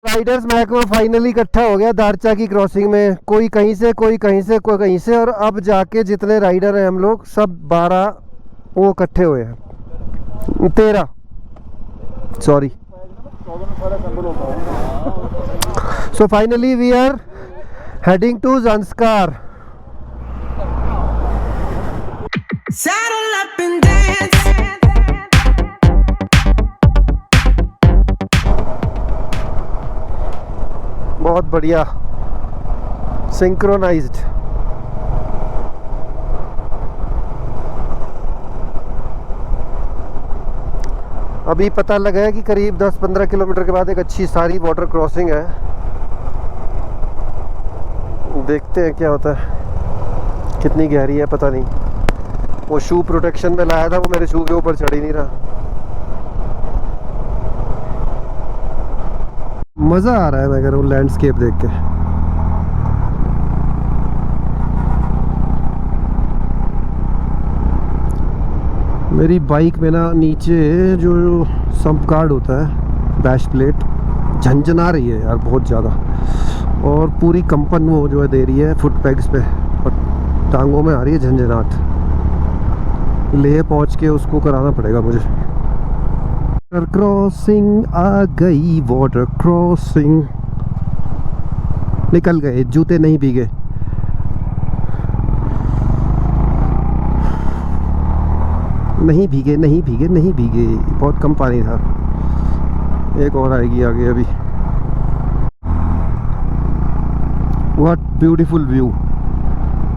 Riders महकमा finally इकट्ठा हो गया दारचा की क्रॉसिंग में। कोई कहीं से, कोई कहीं से, कोई कहीं से, और अब जाके जितने राइडर हैं हम लोग सब 12 वो इकट्ठे हुए हैं। 13 sorry. So finally we are heading to Zanskar. Saddle up and dance. बहुत बढ़िया सिंक्रोनाइज्ड। अभी पता लगा है कि करीब 10-15 किलोमीटर के बाद एक अच्छी सारी वाटर क्रॉसिंग है। देखते हैं क्या होता है, कितनी गहरी है पता नहीं। वो शू प्रोटेक्शन में लाया था, वो मेरे शू के ऊपर चढ़ ही नहीं रहा। मज़ा आ रहा है मगर वो लैंडस्केप देख के। मेरी बाइक में ना नीचे जो सम्प गार्ड होता है, बैश प्लेट, झंझना रही है यार बहुत ज़्यादा, और पूरी कंपन वो जो है दे रही है फुट पैग्स पे, और टांगों में आ रही है झंझनाहट। लेह पहुंच के उसको कराना पड़ेगा मुझे। वाटर क्रॉसिंग आ गई, वाटर क्रॉसिंग। निकल गए, जूते नहीं भीगे। नहीं भीगे, नहीं भीगे, नहीं भीगे, बहुत कम पानी था। एक और आएगी आगे अभी। व्हाट ब्यूटीफुल व्यू,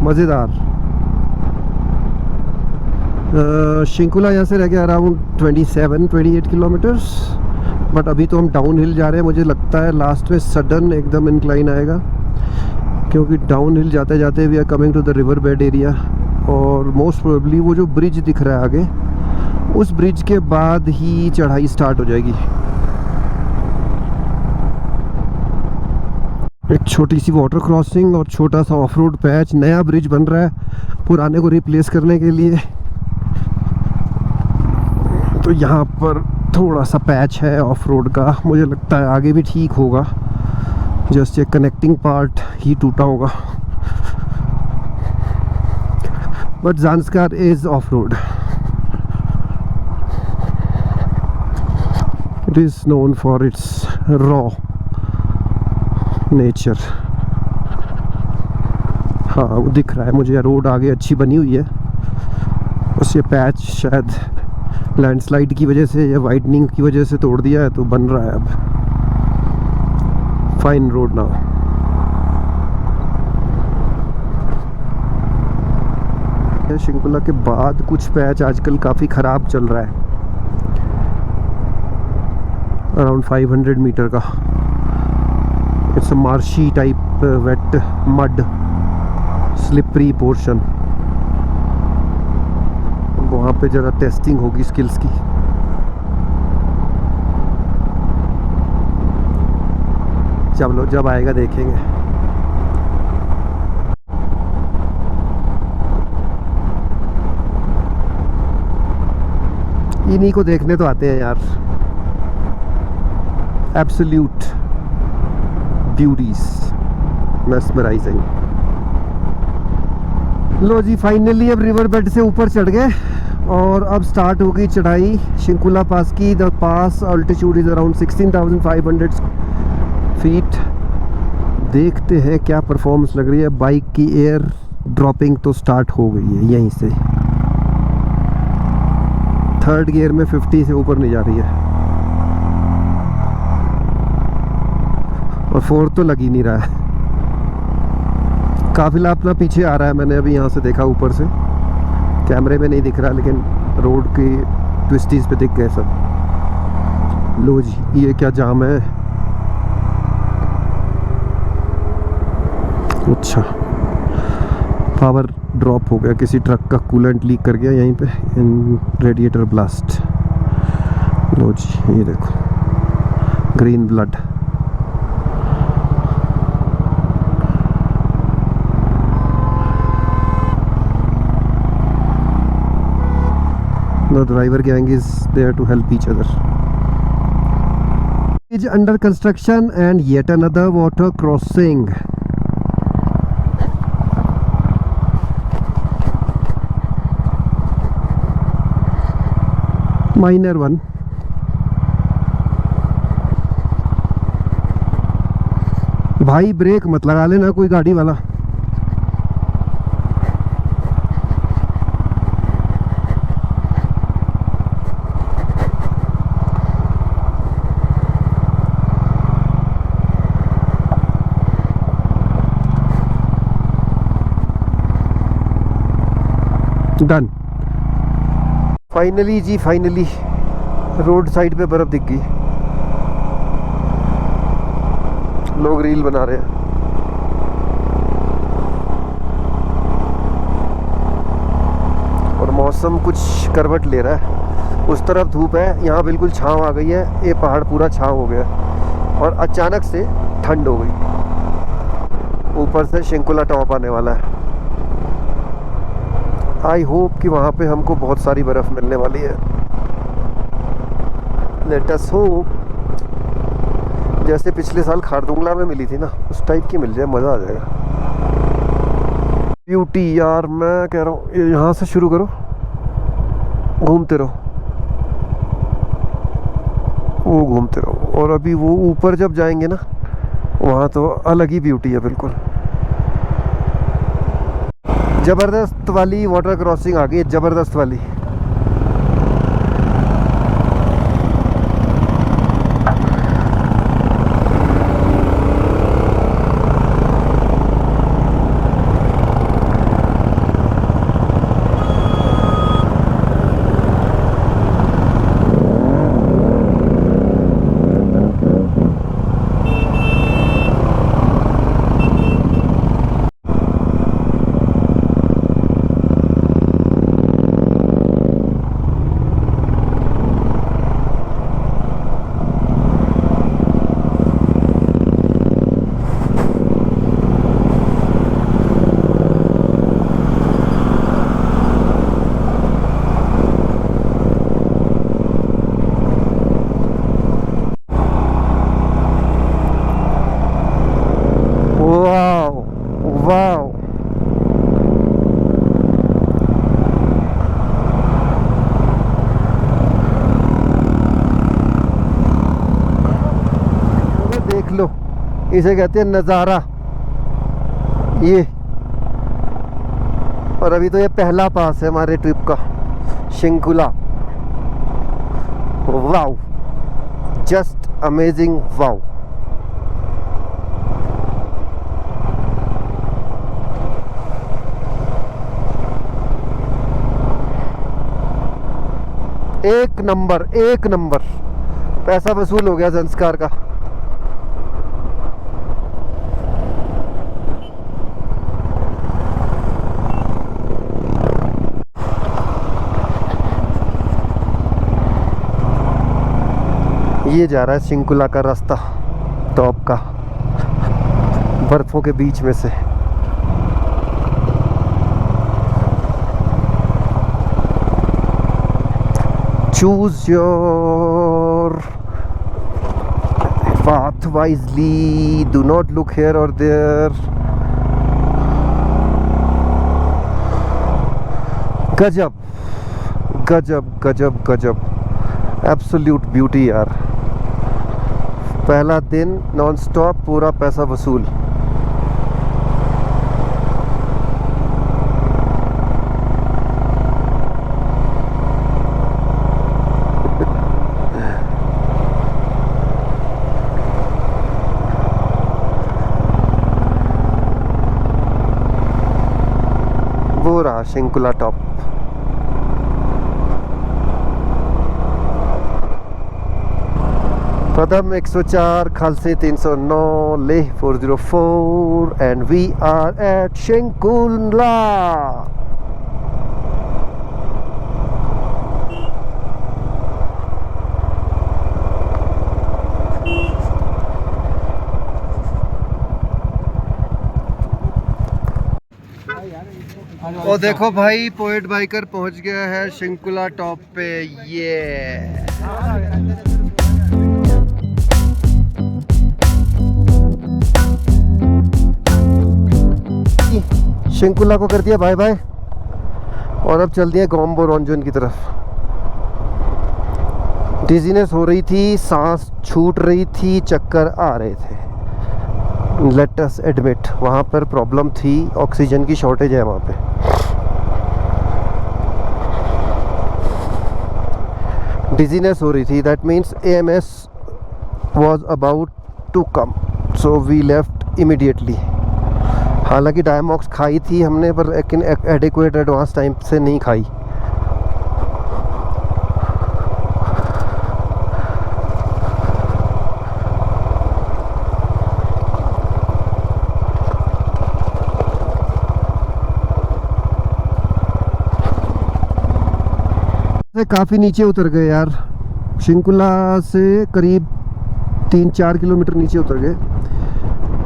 मज़ेदार। शिंकुला यहाँ से रह गया अराउंड 27-28 किलोमीटर्स, बट अभी तो हम डाउन हिल जा रहे हैं। मुझे लगता है लास्ट में सडन एकदम इंक्लाइन आएगा, क्योंकि डाउन हिल जाते जाते we are coming to the river bed area, और मोस्ट प्रोबेबली वो जो ब्रिज दिख रहा है आगे, उस ब्रिज के बाद ही चढ़ाई स्टार्ट हो जाएगी। एक छोटी सी वाटर क्रॉसिंग और छोटा सा ऑफ रोड पैच। नया ब्रिज बन रहा है पुराने को रिप्लेस करने के लिए, तो यहाँ पर थोड़ा सा पैच है ऑफ रोड का। मुझे लगता है आगे भी ठीक होगा, जस्ट ये कनेक्टिंग पार्ट ही टूटा होगा। But Zanskar is off road. It is known for its raw nature. हाँ वो दिख रहा है मुझे, रोड आगे अच्छी बनी हुई है, बस ये पैच शायद लैंडस्लाइड की वजह से या वाइडनिंग की वजह से तोड़ दिया है, तो बन रहा है अब। Fine road now. शिंकुला के बाद कुछ पैच आजकल काफ़ी ख़राब चल रहा है, अराउंड 500 मीटर का। It's a marshy type wet mud slippery portion. वहाँ पे ज़रा टेस्टिंग होगी स्किल्स की। चलो जब आएगा देखेंगे। इन्हीं को देखने तो आते हैं यार, एब्सोल्यूट ब्यूटीज, मेस्मराइजिंग। लो जी फाइनली अब रिवर बेड से ऊपर चढ़ गए, और अब स्टार्ट होगी चढ़ाई शिंकुला पास की। The pass altitude is around 16,500 feet. देखते हैं क्या परफॉर्मेंस लग रही है। बाइक की एयर ड्रॉपिंग तो स्टार्ट हो गई है यहीं से। थर्ड गियर में 50 से ऊपर नहीं जा रही है, और फोर्थ तो लग ही नहीं रहा है। काफिला अपना पीछे आ रहा है, मैंने अभी यहाँ से देखा ऊपर से, कैमरे में नहीं दिख रहा, लेकिन रोड की ट्विस्टीज पे दिख गए सब। लो जी ये क्या जाम है। अच्छा पावर ड्रॉप हो गया, किसी ट्रक का कूलेंट लीक कर गया यहीं पे, इन रेडिएटर ब्लास्ट। लो जी ये देखो green blood. The driver gang is there to help each other. is under construction and yet another water crossing. Minor one. भाई ब्रेक मत लगा लेना कोई गाड़ी वाला। डन। फाइनली जी फाइनली रोड साइड पे बर्फ दिख गई। लोग रील बना रहे हैं। और मौसम कुछ करवट ले रहा है। उस तरफ धूप है, यहाँ बिल्कुल छांव आ गई है। ये पहाड़ पूरा छांव हो गया और अचानक से ठंड हो गई। ऊपर से शिंकुला टॉप आने वाला है। आई होप कि वहाँ पे हमको बहुत सारी बर्फ़ मिलने वाली है। लेट अस होप जैसे पिछले साल खारदुंगला में मिली थी ना, उस टाइप की मिल जाए, मज़ा आ जाएगा। ब्यूटी यार, मैं कह रहा हूँ यहाँ से शुरू करो, घूमते रहो, वो घूमते रहो। और अभी वो ऊपर जब जाएंगे ना, वहाँ तो अलग ही ब्यूटी है बिल्कुल। ज़बरदस्त वाली वाटर क्रॉसिंग आ गई, ज़बरदस्त वाली। देख लो, इसे कहते हैं नज़ारा ये। और अभी तो ये पहला पास है हमारे ट्रिप का, Shinkula. Wow, just amazing, wow. एक नंबर, एक नंबर। पैसा वसूल हो गया संस्कार का। ये जा रहा है शिंकुला का रास्ता, टॉप का, बर्फों के बीच में से। Choose your path wisely, do not look here or there. गजब गजब गजब गजब, एब्सोल्यूट ब्यूटी यार। पहला दिन नॉन स्टॉप, पूरा पैसा वसूल। वो रहा Shinkula top. Padum 104, Khalsi 309, Leh 404 and we are at Shinkula. और देखो भाई, पोएट बाइकर पहुंच गया है शिंकुला टॉप पे। ये शिंकुला को कर दिया बाय बाय और अब चल दिया गोम्बो रंजन की तरफ। डिजीनेस हो रही थी, सांस छूट रही थी, चक्कर आ रहे थे। लेट अस एडमिट वहाँ पर प्रॉब्लम थी, ऑक्सीजन की शॉर्टेज है वहाँ पे। डिजीनेस हो रही थी, that means AMS was about to come, so we left immediately। हालांकि डायमॉक्स खाई थी हमने, पर लेकिन एडिक्वेट एडवांस टाइम से नहीं खाई। काफ़ी नीचे उतर गए यार, शिंकुला से करीब 3-4 किलोमीटर नीचे उतर गए।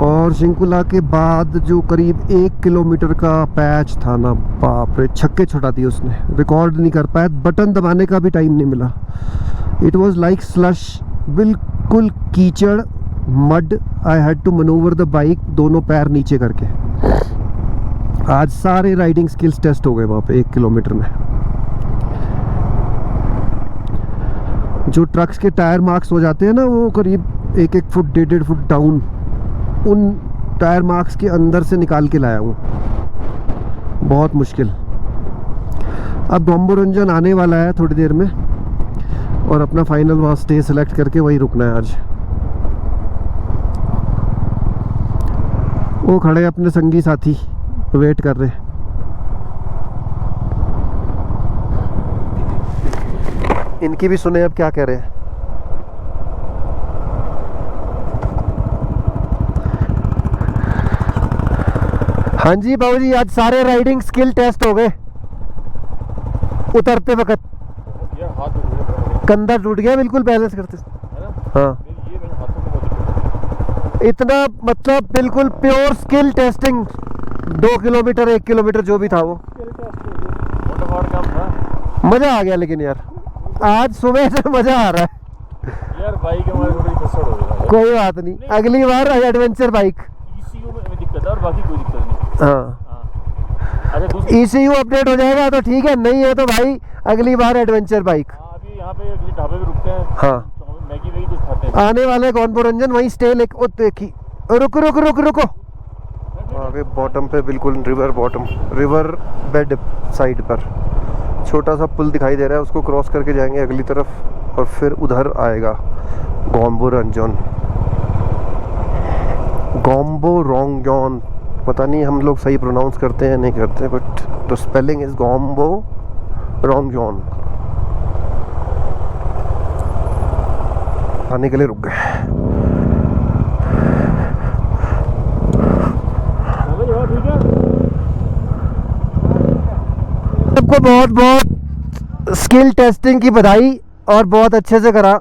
और शिंकुला के बाद जो करीब 1 किलोमीटर का पैच था ना, बाप रे, छक्के छुड़ा दिए उसने, रिकॉर्ड नहीं कर पाया, बटन दबाने का भी टाइम नहीं मिला। इट वाज लाइक स्लश, बिल्कुल कीचड़, mud. I had to manoeuvre the bike दोनों पैर नीचे करके। आज सारे राइडिंग स्किल्स टेस्ट हो गए वहाँ पे 1 किलोमीटर में। जो ट्रक्स के टायर मार्क्स हो जाते हैं ना, वो करीब 1-1 फुट 1.5 फुट डाउन, उन टायर मार्क्स के अंदर से निकाल के लाया हूँ। बहुत मुश्किल। अब गोम्बो रंजन आने वाला है थोड़ी देर में और अपना फाइनल वहाँ स्टे सेलेक्ट करके वहीं रुकना है आज। वो खड़े अपने संगी साथी वेट कर रहे। इनकी भी सुने अब क्या कह रहे हैं। हाँ जी बाबूजी, आज सारे राइडिंग स्किल टेस्ट हो गए। उतरते वक्त कंधा टूट गया बिल्कुल बैलेंस करते। हाँ, इतना मतलब बिल्कुल pure skill testing. 2 kilometre 1 kilometre जो भी था वो मजा आ गया। लेकिन यार आज सुबह से मजा आ रहा है यार। बाइक हमारी थोड़ी खसड़ हो गई। कोई बात नहीं, अगली बार एडवेंचर बाइक। ECU में दिक्कत है और बाकी कोई दिक्कत नहीं। हाँ, अच्छा, ECU अपडेट हो जाएगा तो ठीक है, नहीं है तो भाई अगली बार एडवेंचर बाइक। अभी यहाँ पे ढाबे पे रुकते हैं। हाँ, मैगी वैगी कुछ खाते हैं। आने वाले गोम्बो रंजन वहीं स्टे लेक। ओ देखी, रुको रुको रुको रुको, आगे बॉटम पे बिल्कुल river bottom, river bed side पर छोटा सा पुल दिखाई दे रहा है, उसको क्रॉस करके जाएंगे अगली तरफ और फिर उधर आएगा गोम्बो रंजन। गोम्बो रंजन, पता नहीं हम लोग सही प्रोनाउंस करते हैं नहीं करते, but the spelling is Gombo Rangjon. आने के लिए रुक गए। सबको बहुत बहुत स्किल टेस्टिंग की बधाई और बहुत अच्छे से करा।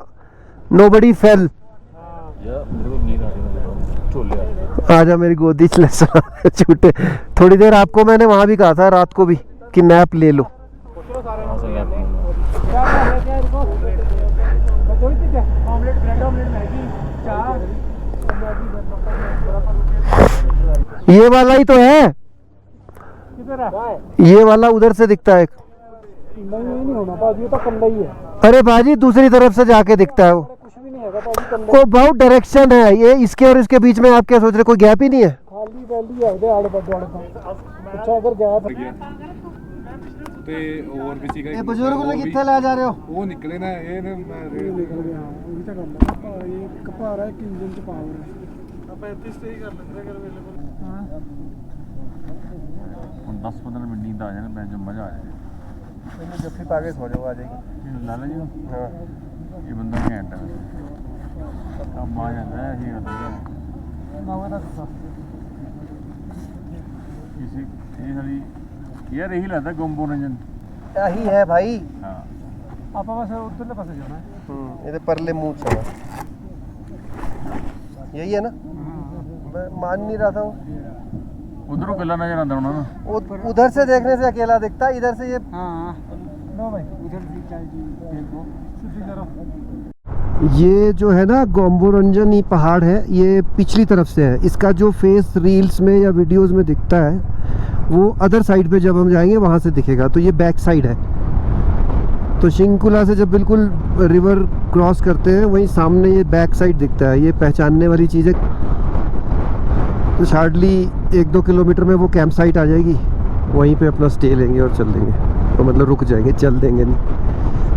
Nobody fail. आजा मेरी गोदी छूटे। थोड़ी देर आपको मैंने वहाँ भी कहा था रात को भी कि नैप ले लो। ये वाला ही तो है, ये वाला उधर से दिखता है। नहीं होना बाजी, ये तो कंधा ही है। अरे बाजी दूसरी तरफ से जाके दिखता है वो। कुछ भी नहीं है बाजी, वो बहुत डायरेक्शन है ये, इसके और इसके बीच में आप क्या सोच रहे, कोई गैप ही नहीं है। खाली वैली है आड़े अच्छा अगर गैप ਤੇ ਹੋਰ ਵੀ ਸੀਗਾ। ਇਹ ਬਜ਼ੁਰਗ ਨੂੰ ਕਿੱਥੇ ਲੈ ਜਾ ਰਹੇ ਹੋ? ਉਹ ਨਿਕਲੇ ਨਾ ਇਹ ਨੇ ਨਿਕਲ ਗਿਆ। ਉਹੀ ਤਾਂ ਗੱਲ ਹੈ, ਇਹ ਕਪਾਰਾ ਇੱਕ ਇੰਜਨ ਚ ਪਾਵਰ ਹੈ। ਆਪਾਂ ਇੱਥੇ ਸਟੇ ਕਰ ਲੈਂਦੇ ਅਗਰ ਅਵੇਲੇਬਲ। ਹਾਂ 10-15 ਮਿੰਟ ਨੀਂਦ ਆ ਜਾਣਾ, ਮੈਂ ਜੋ ਮਜ਼ਾ ਆ ਜਾਏਗਾ। ਇਹਨੂੰ ਜੱਫੀ ਪਾ ਕੇ ਸੋ ਜਾਓ, ਆ ਜਾਏਗੀ। ਲਾਲਾ ਜੀ ਹਾਂ, ਇਹ ਬੰਦਾ ਘੈਂਟ ਹੈ। ਕੰਮ ਆ ਜਾਂਦਾ ਹੈ, ਇਹ ਹੁੰਦਾ ਹੈ। ਨਵਾਂ ਦਾ ਕਿਸੇ ਇਹ ਵਾਲੀ यार यही लगता है गोम्बो रंजन। यही है भाई। हाँ, ਆਪਾਂ ਬਸ ਉਧਰਲੇ ਪਾਸੇ ਜਾਣਾ ਹੈ। ਇਹਦੇ ਪਰਲੇ मुंह से है। यही है ना? मैं मान नहीं रहा था वो। उधरों अकेला नजर आता होना ना। उधर से देखने से अकेला दिखता, इधर से ये। हाँ लो भाई उधर से चाहिए देखो सीधी तरफ। ये जो है ना गोम्बो रंजन ही पहाड़ है, ये पिछली तरफ से है। इसका जो फेस रील्स में या वीडियोस में दिखता है वो अदर साइड पे जब हम जाएंगे वहाँ से दिखेगा, तो ये बैक साइड है। तो शिंकुला से जब बिल्कुल रिवर क्रॉस करते हैं वहीं सामने ये बैक साइड दिखता है, ये पहचानने वाली चीज़ है। तो हार्डली 1-2 किलोमीटर में वो कैंप साइट आ जाएगी, वहीं पे अपना स्टे लेंगे और चल देंगे, तो मतलब रुक जाएंगे, चल देंगे नहीं,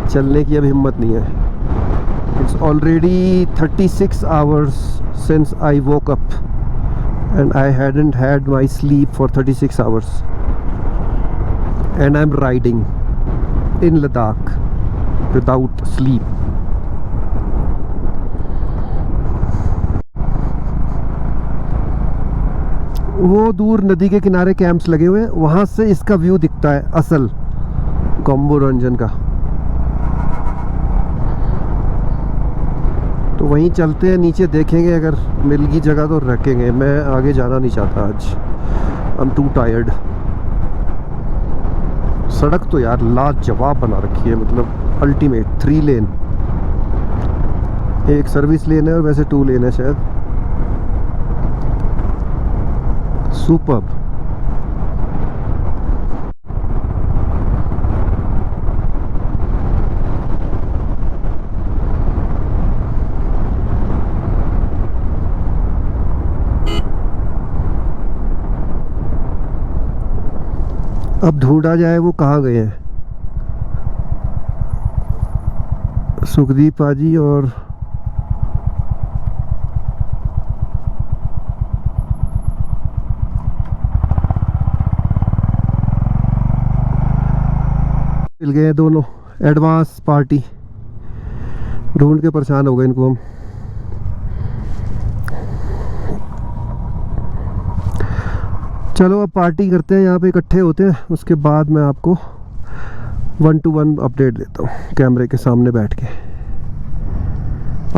चलने की अब हिम्मत नहीं है। It's already 36 hours since I woke up and I hadn't had my sleep for 36 hours and I'm riding in Ladakh without sleep. वो दूर नदी के किनारे कैंप्स लगे हुए हैं, वहाँ से इसका व्यू दिखता है असल गॉम्बो रंजन का। तो वहीं चलते हैं, नीचे देखेंगे, अगर मिल गई जगह तो रखेंगे। मैं आगे जाना नहीं चाहता आज, आई एम टू टायर्ड। सड़क तो यार लाजवाब बना रखी है, मतलब अल्टीमेट। 3 लेन, एक सर्विस लेन है और वैसे 2 लेन है शायद। सुपर्ब। अब ढूंढा जाए वो कहाँ गए हैं सुखदीप पाजी और मिल गए दोनों एडवांस पार्टी। ढूंढ के परेशान हो गए इनको हम। चलो अब पार्टी करते हैं, यहाँ पे इकट्ठे होते हैं, उसके बाद मैं आपको 1-to-1 अपडेट देता हूँ कैमरे के सामने बैठ के।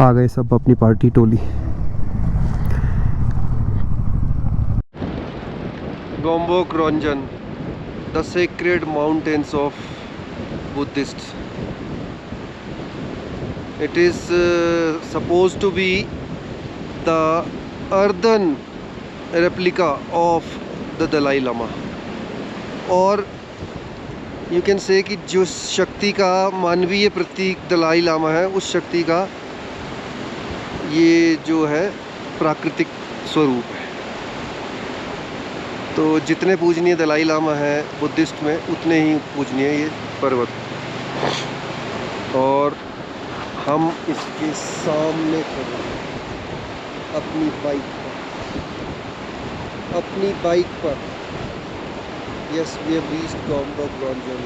आ गए सब अपनी पार्टी टोली। Gombok Rangjon, the sacred mountains of Buddhist. It is suppose to be the earthen replica of the Dalai Lama, और यू कैन से कि जो शक्ति का मानवीय प्रतीक दलाई लामा है, उस शक्ति का ये जो है प्राकृतिक स्वरूप है। तो जितने पूजनीय दलाई लामा है बुद्धिस्ट में, उतने ही पूजनीय ये पर्वत। और हम इसके सामने खड़े अपनी बाइक पर। Yes, we have reached Gombok Rangern.